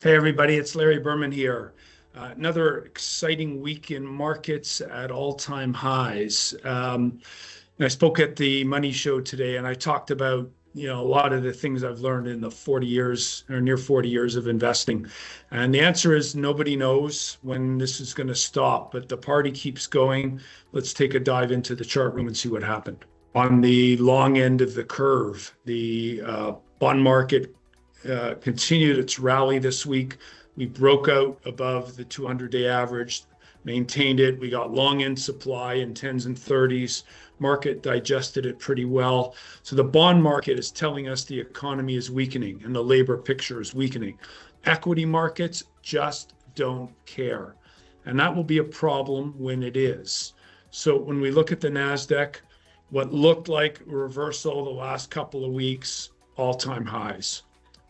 Hey everybody, it's Larry Berman here. Another exciting week in markets at all-time highs. I spoke at the Money Show today, and I talked about a lot of the things I've learned in the 40 years or near 40 years of investing. And the answer is nobody knows when this is going to stop, but the party keeps going. Let's take a dive into the chart room and see what happened. On the long end of the curve, the bond market continued its rally this week. We broke out above the 200-day average, maintained it. We got long end supply in 10s and 30s. Market digested it pretty well. So the bond market is telling us the economy is weakening and the labor picture is weakening. Equity markets just don't care. And that will be a problem when it is. So when we look at the NASDAQ, what looked like a reversal the last couple of weeks, all-time highs.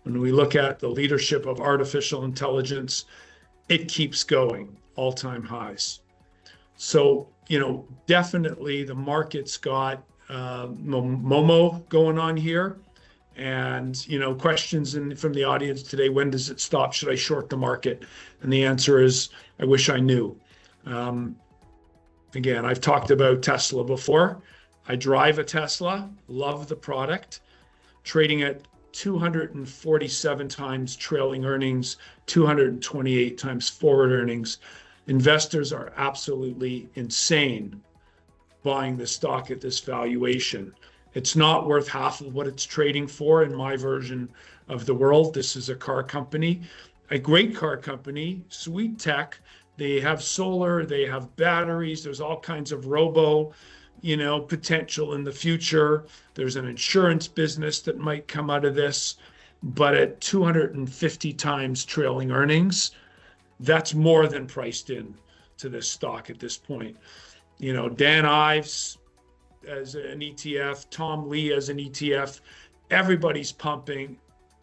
When we look at the leadership of artificial intelligence, it keeps going, all-time highs. So, definitely the market's got Momo going on here. And, questions from the audience today, when does it stop? Should I short the market? And the answer is, I wish I knew. Again, I've talked about Tesla before. I drive a Tesla, love the product, trading at 247 times trailing earnings, 228 times forward earnings. Investors are absolutely insane buying the stock at this valuation. It's not worth half of what it's trading for in my version of the world. This is a car company, a great car company, sweet tech. They have solar, they have batteries, there's all kinds of potential in the future. There's an insurance business that might come out of this, but at 250 times trailing earnings, that's more than priced in to this stock at this point. Dan Ives as an ETF, Tom Lee as an ETF, everybody's pumping.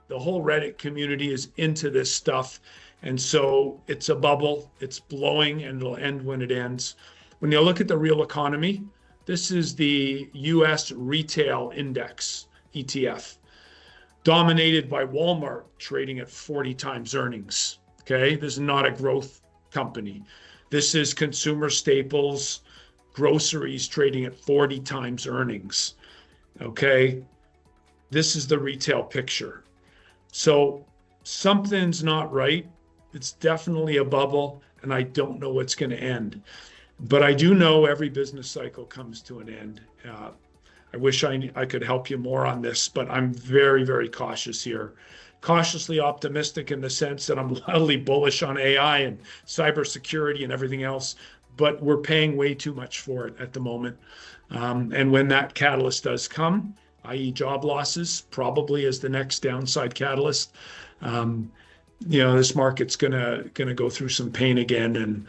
The whole Reddit community is into this stuff. And so it's a bubble, it's blowing, and it'll end when it ends. When you look at the real economy, this is the US Retail Index ETF, dominated by Walmart trading at 40 times earnings. Okay, this is not a growth company. This is consumer staples, groceries trading at 40 times earnings. Okay, this is the retail picture. So something's not right. It's definitely a bubble, and I don't know what's going to end. But I do know every business cycle comes to an end. I wish I could help you more on this, but I'm very, very cautious here. Cautiously optimistic in the sense that I'm loudly bullish on AI and cybersecurity and everything else, but we're paying way too much for it at the moment. And when that catalyst does come, i.e. job losses, probably as the next downside catalyst, this market's gonna go through some pain again, and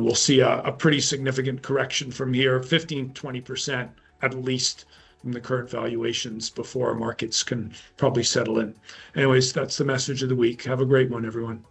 we'll see a pretty significant correction from here, 15-20% at least from the current valuations before markets can probably settle in. Anyways, that's the message of the week. Have a great one, everyone.